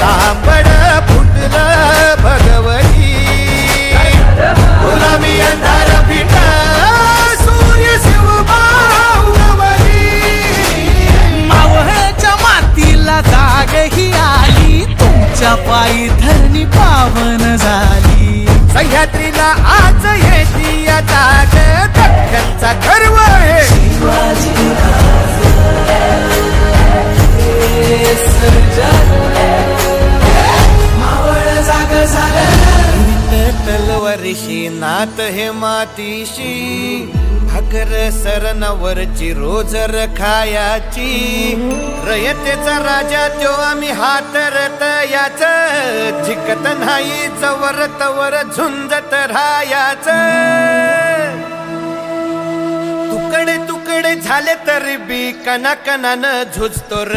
तांबड फुटलं भगवती, गुलाबी अंधार फिटलं, सूर्य शिवबाहुबली. मावळच्या मातीला जाग ही आली, तुमच्या पायी धरणी पावन झाली. सह्याद्रीला आज येती या जाग, दख्खनचा गर्व आहे. तलवारीशी नात हे मातीशी, भाकर सरणावरची रोज खायाची. रयतेचा राजा त्यो आम्ही हातरत याच, झिकत नाही जवर तवर झुंजत राहायाच. तुकडे तुकडे झाले तरी बी कणाकणानं झुजतो र.